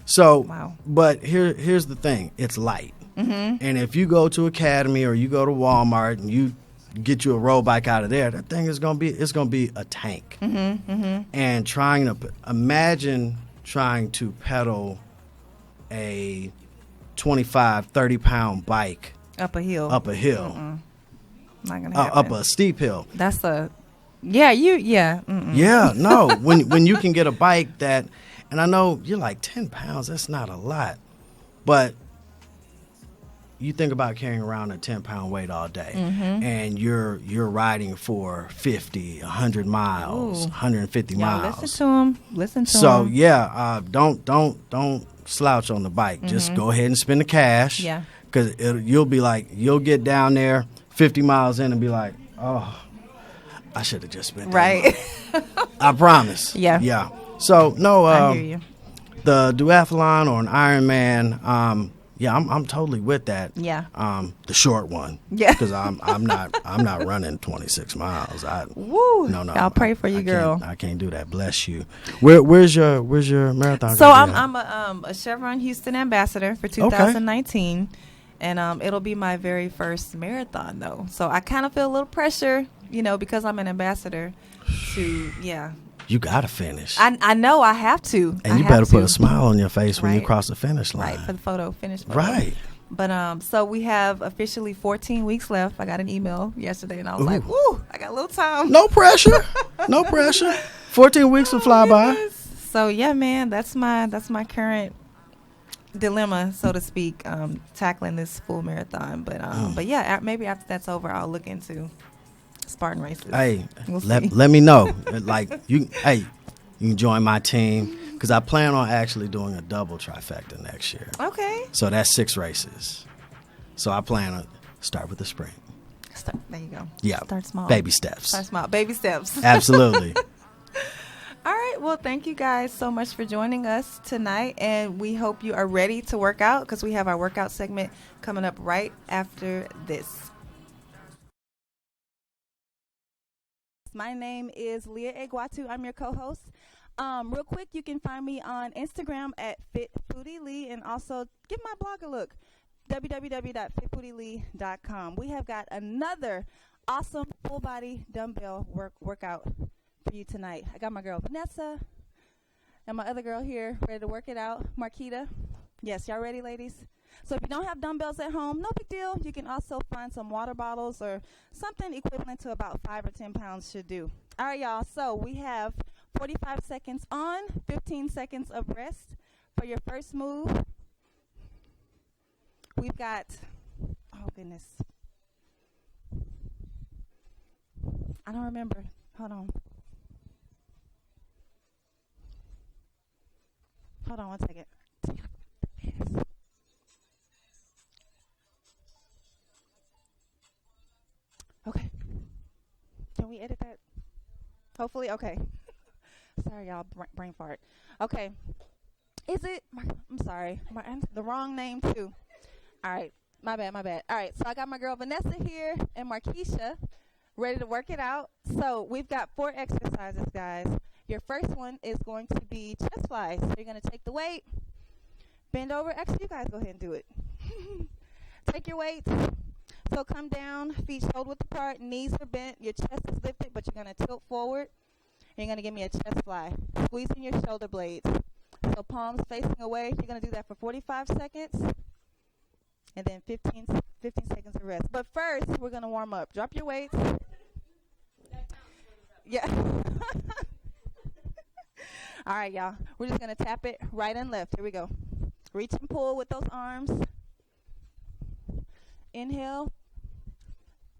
[SPEAKER 3] So,
[SPEAKER 2] wow.
[SPEAKER 3] But here's the thing. It's light. And if you go to Academy or you go to Walmart and you get you a road bike out of there, that thing is going to be a tank. And imagine trying to pedal a 25, 30-pound bike
[SPEAKER 2] up a hill.
[SPEAKER 3] Not going to happen. Up a steep hill.
[SPEAKER 2] That's Yeah,
[SPEAKER 3] no. When you can get a bike that, and I know you're like 10 pounds, that's not a lot, but you think about carrying around a 10-pound weight all day, and you're riding for 50, 100 miles, 150 miles.
[SPEAKER 2] Listen to him.
[SPEAKER 3] So don't slouch on the bike. Just go ahead and spend the cash.
[SPEAKER 2] Yeah.
[SPEAKER 3] Because you'll get down there 50 miles in and be like, oh, I should have just spent that
[SPEAKER 2] right.
[SPEAKER 3] I promise.
[SPEAKER 2] Yeah.
[SPEAKER 3] So no,
[SPEAKER 2] I hear you.
[SPEAKER 3] The duathlon or an Ironman, I'm totally with that.
[SPEAKER 2] Yeah.
[SPEAKER 3] The short one.
[SPEAKER 2] Yeah.
[SPEAKER 3] Because I'm not running 26 miles.
[SPEAKER 2] Woo.
[SPEAKER 3] No.
[SPEAKER 2] I'll pray for you, girl.
[SPEAKER 3] I can't do that. Bless you. Where's your marathon?
[SPEAKER 2] So I'm a Chevron Houston ambassador for 2019.
[SPEAKER 3] Okay.
[SPEAKER 2] And it'll be my very first marathon, though. So I kind of feel a little pressure, because I'm an ambassador to,
[SPEAKER 3] You gotta finish.
[SPEAKER 2] I know I have to.
[SPEAKER 3] And you better put a smile on your face when you cross the finish line.
[SPEAKER 2] Right, for the finish photo.
[SPEAKER 3] Right.
[SPEAKER 2] But so we have officially 14 weeks left. I got an email yesterday, and I was like, "Woo, I got a little time."
[SPEAKER 3] No pressure. No pressure. 14 weeks will fly by.
[SPEAKER 2] So yeah, man, that's my current dilemma, so to speak, tackling this full marathon. But yeah, maybe after that's over, I'll look into Spartan races.
[SPEAKER 3] Hey, let me know. Like you can join my team because I plan on actually doing a double trifecta next year.
[SPEAKER 2] Okay.
[SPEAKER 3] So that's 6 races. So I plan to start with the sprint.
[SPEAKER 2] There you go.
[SPEAKER 3] Yeah.
[SPEAKER 2] Start small.
[SPEAKER 3] Baby steps.
[SPEAKER 2] Start small. Baby steps.
[SPEAKER 3] Absolutely.
[SPEAKER 2] All right. Well, thank you guys so much for joining us tonight. And we hope you are ready to work out because we have our workout segment coming up right after this. My name is Leah Egwatu. I'm your co-host. Real quick, you can find me on Instagram at FitFoodieLee and also give my blog a look, www.fitfoodielee.com. We have got another awesome full body dumbbell workout for you tonight. I got my girl Vanessa and my other girl here ready to work it out, Marquita. Yes, y'all ready, ladies? So if you don't have dumbbells at home, no big deal. You can also find some water bottles or something equivalent to about 5 or 10 pounds should do. All right, y'all. So we have 45 seconds on, 15 seconds of rest for your first move. We've got, oh goodness. I don't remember. Hold on. Hold on one second. Okay. Can we edit that? Hopefully. Okay. Sorry, y'all. Brain fart. Okay. Is it? I'm sorry. The wrong name, too. All right. My bad. All right. So I got my girl Vanessa here and Marquisha ready to work it out. So we've got 4 exercises, guys. Your first one is going to be chest flies. So you're going to take the weight, bend over. Actually, you guys go ahead and do it. Take your weights. So come down, feet shoulder width apart, knees are bent, your chest is lifted, but you're going to tilt forward. And you're going to give me a chest fly, squeezing your shoulder blades. So palms facing away. You're going to do that for 45 seconds. And then 15 seconds of rest. But first, we're going to warm up. Drop your weights. Yeah. All right, y'all. We're just going to tap it right and left. Here we go. Reach and pull with those arms. Inhale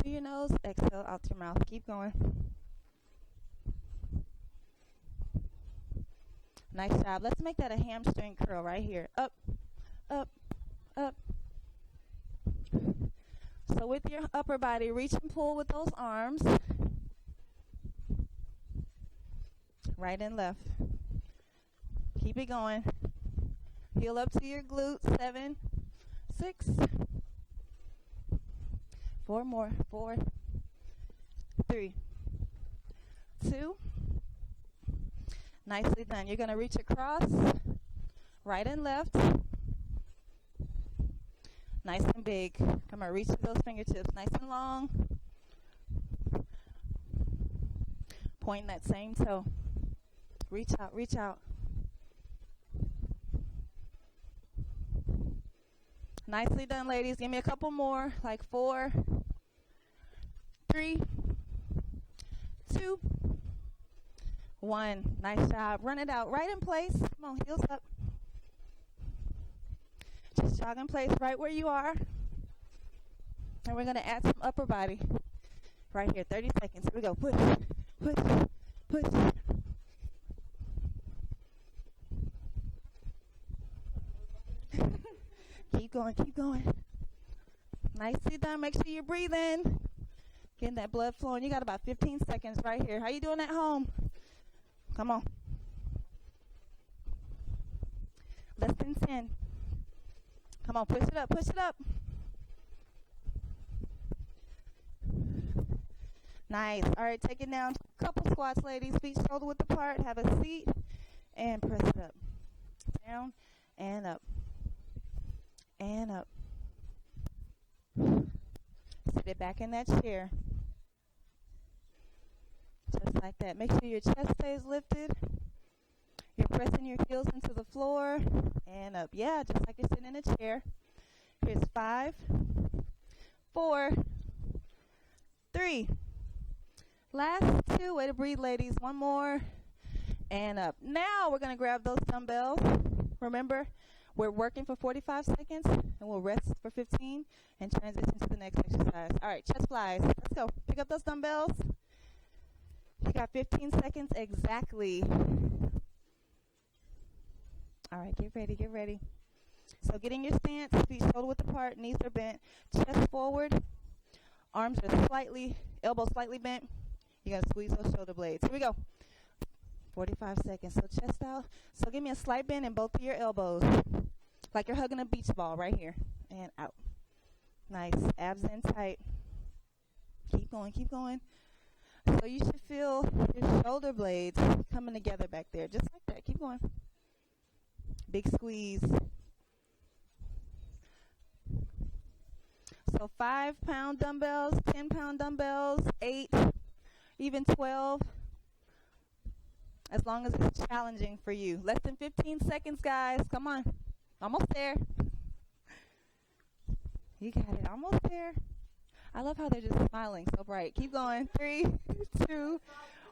[SPEAKER 2] through your nose. Exhale out your mouth. Keep going. Nice job. Let's make that a hamstring curl right here. Up, up, up. So with your upper body, reach and pull with those arms. Right and left. Keep it going. Heel up to your glutes. 7, 6. 4 more. 4, 3, 2. Nicely done. You're going to reach across, right and left. Nice and big. Come on, reach with those fingertips. Nice and long. Point that same toe. Reach out, reach out. Nicely done, ladies. Give me a couple more, like 4, 3, 2, 1. Nice job. Run it out right in place. Come on, heels up. Just jog in place right where you are. And we're going to add some upper body right here. 30 seconds. Here we go. Push, push, push. Keep going, keep going. Nicely done. Make sure you breathe in. Getting that blood flowing. You got about 15 seconds right here. How you doing at home? Come on. Less than 10. Come on, push it up, push it up. Nice. All right, take it down. Couple squats, ladies. Feet shoulder width apart. Have a seat and press it up. Down and up. And up. Sit it back in that chair. Just like that. Make sure your chest stays lifted. You're pressing your heels into the floor and up. Yeah, just like you're sitting in a chair. Here's 5, 4, 3. Last 2. Way to breathe, ladies. 1 more and up. Now we're going to grab those dumbbells. Remember, we're working for 45 seconds and we'll rest for 15 and transition to the next exercise. All right, chest flies. Let's go. Pick up those dumbbells. You got 15 seconds exactly. All right, get ready, get ready. So get in your stance, feet shoulder width apart, knees are bent, chest forward, arms are elbows slightly bent. You gotta squeeze those shoulder blades. Here we go. 45 seconds. So chest out. So give me a slight bend in both of your elbows, like you're hugging a beach ball right here, and out. Nice. Abs in tight. Keep going, keep going. So you should feel your shoulder blades coming together back there, just like that. Keep going. Big squeeze. So 5-pound dumbbells, 10-pound dumbbells, 8, even 12, as long as it's challenging for you. Less than 15 seconds, guys. Come on. Almost there. You got it. Almost there. I love how they're just smiling so bright. Keep going. 3, 2,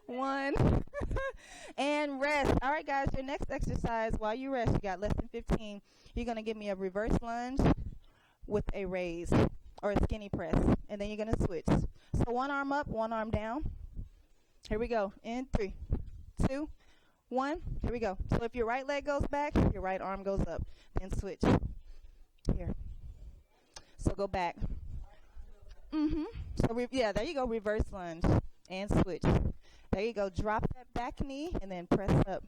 [SPEAKER 2] 1. And rest. All right, guys, your next exercise, while you rest, you got less than 15. You're going to give me a reverse lunge with a raise or a skinny press. And then you're going to switch. So 1 arm up, 1 arm down. Here we go. In 3, 2, 1. Here we go. So if your right leg goes back, your right arm goes up. Then switch. Here. So go back. So yeah, there you go. Reverse lunge and switch. There you go. Drop that back knee and then press up.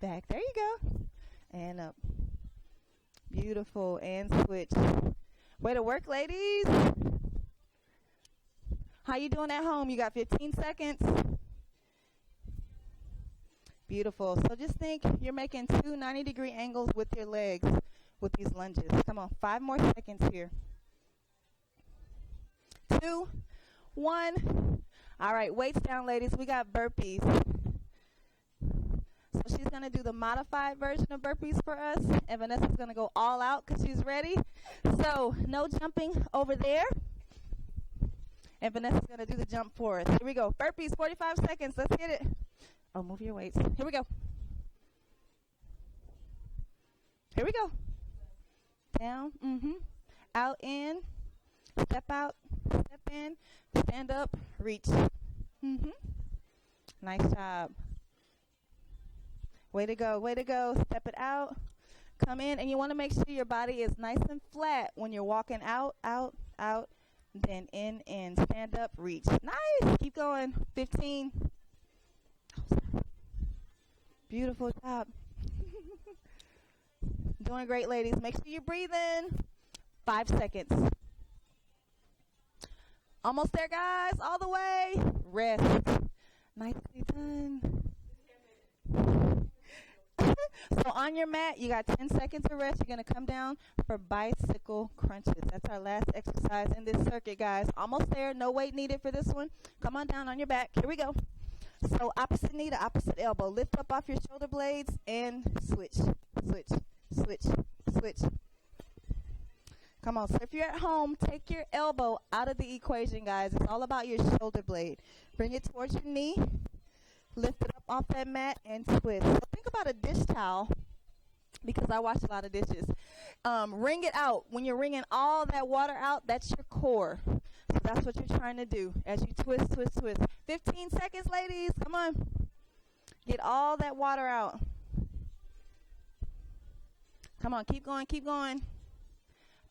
[SPEAKER 2] Back. There you go. And up. Beautiful. And switch. Way to work, ladies. How you doing at home? You got 15 seconds. Beautiful. So just think you're making 2 90-degree angles with your legs with these lunges. Come on. 5 more seconds here. 2, 1. All right. Weights down, ladies. We got burpees. So she's going to do the modified version of burpees for us. And Vanessa's going to go all out because she's ready. So no jumping over there. And Vanessa's going to do the jump for us. Here we go. Burpees, 45 seconds. Let's hit it. Oh, move your weights. Here we go. Here we go. Down. Out, in. Step out. Step in. Stand up. Reach. Nice job. Way to go. Way to go. Step it out. Come in. And you want to make sure your body is nice and flat when you're walking out, out, out. Then in, stand up, reach. Nice. Keep going. 15. Beautiful job. Doing great, ladies. Make sure you breathe in. 5 seconds. Almost there, guys. All the way. Rest. Nicely done. So on your mat, you got 10 seconds of rest. You're going to come down for bicycle crunches. That's our last exercise in this circuit, guys. Almost there. No weight needed for this one. Come on down on your back. Here we go. So opposite knee to opposite elbow. Lift up off your shoulder blades and switch, switch, switch, switch. Come on. So if you're at home, take your elbow out of the equation, guys. It's all about your shoulder blade. Bring it towards your knee. Lift it up off that mat and twist. So think about a dish towel, because I wash a lot of dishes. Wring it out. When you're wringing all that water out, that's your core. So that's what you're trying to do as you twist, twist, twist. 15 seconds, ladies. Come on. Get all that water out. Come on. Keep going. Keep going.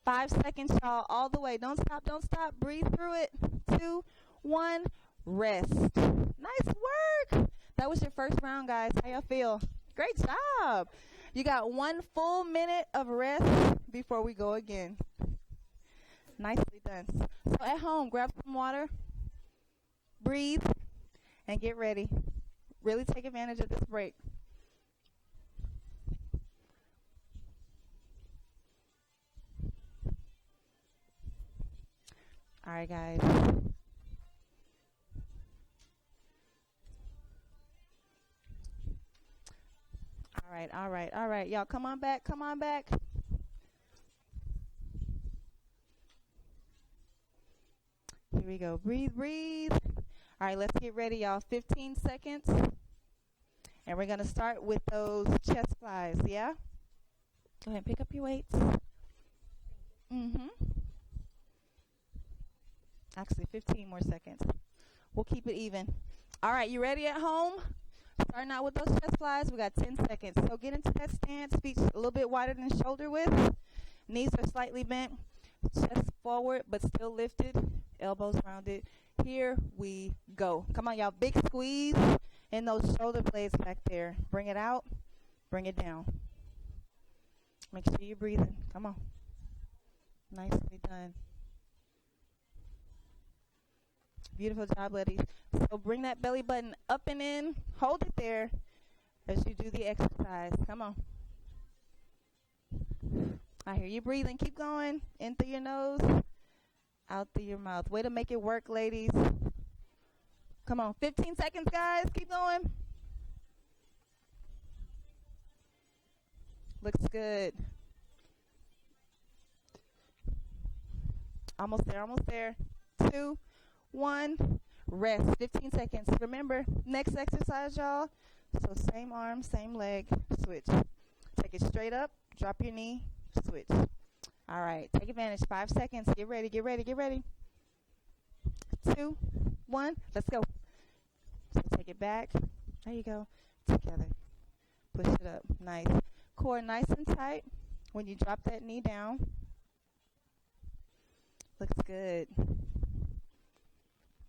[SPEAKER 2] 5 seconds, y'all. All the way. Don't stop. Don't stop. Breathe through it. 2, 1. Rest. Nice work. That was your first round, guys. How y'all feel? Great job. You got 1 full minute of rest before we go again. Nicely done. So at home, grab some water, breathe, and get ready. Really take advantage of this break. All right, guys. right, all right, all right. Y'all, come on back, come on back. Here we go. Breathe, breathe. All right, let's get ready, y'all. 15 seconds. And we're going to start with those chest flies, yeah? Go ahead and pick up your weights. Actually, 15 more seconds. We'll keep it even. All right, you ready at home? Starting out with those chest flies, we got 10 seconds. So get into that stance, feet a little bit wider than shoulder width. Knees are slightly bent, chest forward but still lifted, elbows rounded. Here we go. Come on, y'all. Big squeeze in those shoulder blades back there. Bring it out, bring it down. Make sure you're breathing. Come on. Nicely done. Beautiful job, ladies. So bring that belly button up and in. Hold it there as you do the exercise. Come on. I hear you breathing. Keep going. In through your nose, out through your mouth. Way to make it work, ladies. Come on. 15 seconds, guys. Keep going. Looks good. Almost there, almost there. 2, 1. Rest. 15 seconds. Remember, next exercise, y'all. So same arm, same leg. Switch. Take it straight up. Drop your knee. Switch. All right. Take advantage. 5 seconds. Get ready, get ready, get ready. 2, 1. Let's go. So take it back. There you go. Together. Push it up. Nice. Core nice and tight when you drop that knee down. Looks good.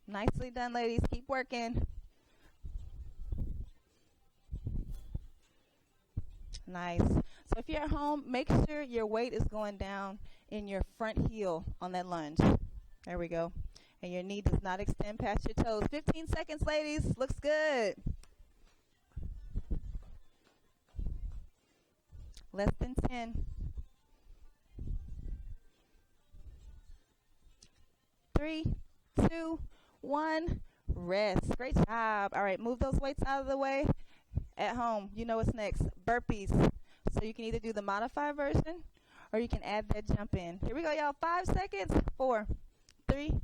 [SPEAKER 2] Nicely done, ladies. Keep working. Nice. So if you're at home, make sure your weight is going down in your front heel on that lunge. There we go. And your knee does not extend past your toes. 15 seconds, ladies. Looks good. Less than 10. 3, 2, 1. Rest. Great job. All right, move those weights out of the way. At home, you know what's next. Burpees. So you can either do the modified version or you can add that jump in. Here we go, y'all. 5 seconds. 4, 3,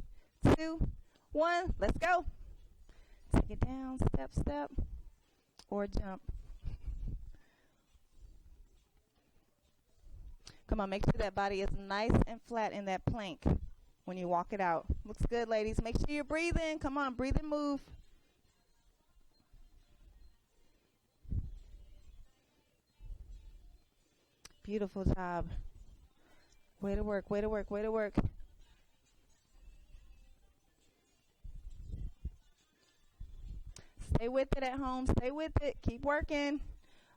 [SPEAKER 2] 2, 1. Let's go. Take it down. Step, step. Or jump. Come on, make sure that body is nice and flat in that plank when you walk it out. Looks good, ladies. Make sure you're breathing. Come on, breathe and move. Beautiful job. Way to work, way to work, way to work. Stay with it at home. Stay with it. Keep working.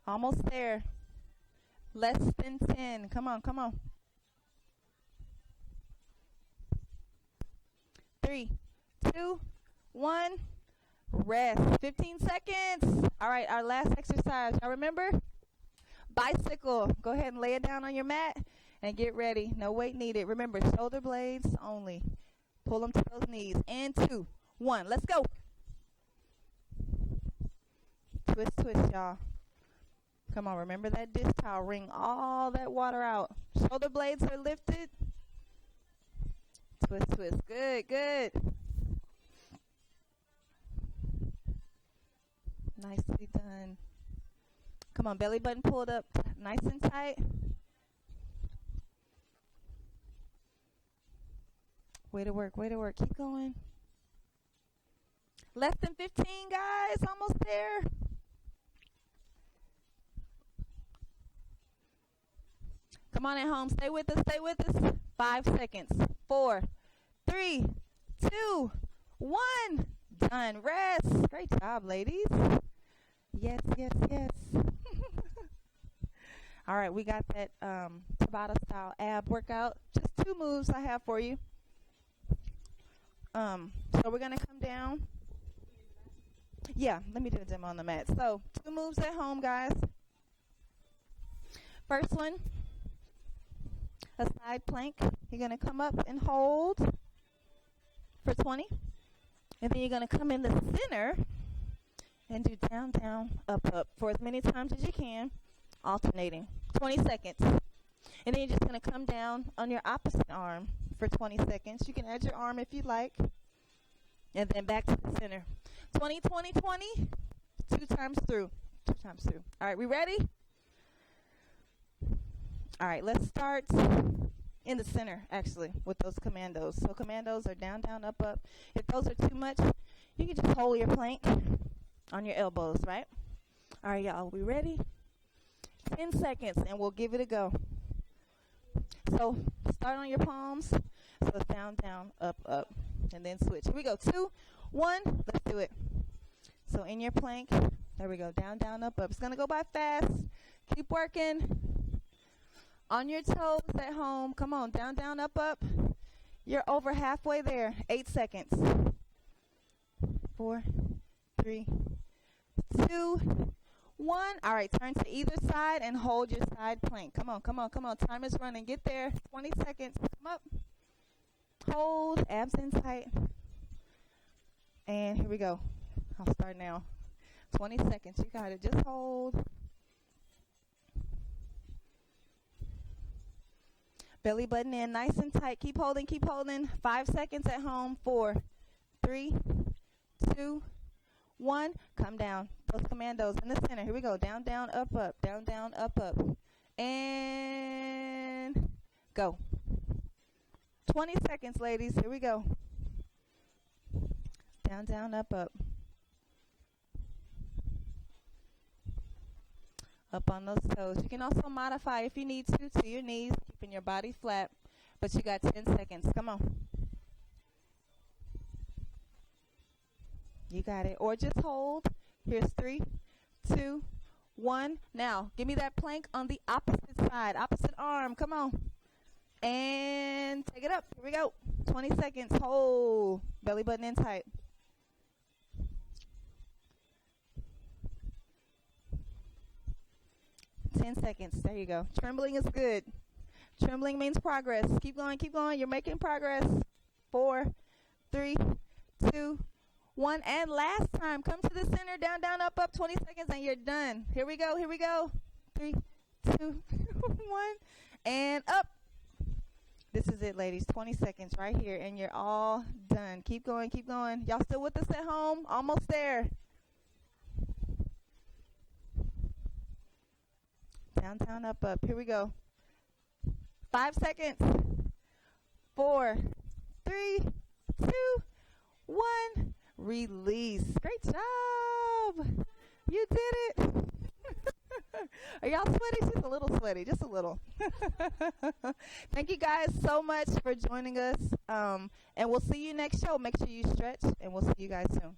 [SPEAKER 2] Almost there. Less than 10. Come on, come on. 3, 2, 1. Rest. 15 seconds. All right, our last exercise. Y'all remember? Bicycle. Go ahead and lay it down on your mat and get ready. No weight needed. Remember, shoulder blades only. Pull them to those knees. And 2, 1. Let's go. Twist, twist, y'all. Come on, remember that dish towel. Wring all that water out. Shoulder blades are lifted. Twist, twist. Good, good. Nicely done. Come on, belly button pulled up nice and tight. Way to work, way to work. Keep going. Less than 15, guys. Almost there. Come on at home. Stay with us. Stay with us. 5 seconds. 4, 3, 2, 1. Done. Rest. Great job, ladies. Yes, yes, yes. All right, we got that Tabata style ab workout. Just 2 moves I have for you. So we're going to come down. Yeah, let me do a demo on the mat. So 2 moves at home, guys. First one, a side plank. You're going to come up and hold for 20. And then you're going to come in the center and do down, down, up, up for as many times as you can. alternating. 20 seconds. And then you're just going to come down on your opposite arm for 20 seconds. You can add your arm if you like. And then back to the center. 20, 20, 20. 2 times through. 2 times through. All right, we ready? All right, let's start in the center, actually, with those commandos. So commandos are down, down, up, up. If those are too much, you can just hold your plank on your elbows, right? All right, y'all, we ready? 10 seconds, and we'll give it a go. So start on your palms. So it's down, down, up, up, and then switch. Here we go. 2, 1. Let's do it. So in your plank, there we go. Down, down, up, up. It's going to go by fast. Keep working. On your toes at home. Come on. Down, down, up, up. You're over halfway there. 8 seconds. 4, 3, 2, 1. All right, turn to either side and hold your side plank. Come on, come on, come on. Time is running. Get there. 20 seconds. Come up. Hold. Abs in tight. And here we go. I'll start now. 20 seconds. You got it. Just hold. Belly button in nice and tight. Keep holding, keep holding. 5 seconds at home. 4, 3, 2, 1. Come down. Those commandos in the center. Here we go. Down, down, up, up. Down, down, up, up. And go. 20 seconds, ladies. Here we go. Down, down, up, up. Up on those toes. You can also modify if you need to your knees, keeping your body flat. But you got 10 seconds. Come on. You got it. Or just hold. Here's 3, 2, 1. Now, give me that plank on the opposite side. Opposite arm. Come on. And take it up. Here we go. 20 seconds. Hold. Belly button in tight. Seconds. There you go. Trembling is good. Trembling means progress. Keep going, keep going. You're making progress. 4, 3, 2, 1. And last time. Come to the center. Down, down, up, up. 20 seconds and you're done. Here we go. Here we go. 3, 2, 1. And up. This is it, ladies. 20 seconds right here. And you're all done. Keep going, keep going. Y'all still with us at home? Almost there. Down, down, up, up. Here we go. 5 seconds. 4, 3, 2, 1. Release. Great job. You did it. Are y'all sweaty? Just a little sweaty. Just a little. Thank you guys so much for joining us. And we'll see you next show. Make sure you stretch, and we'll see you guys soon.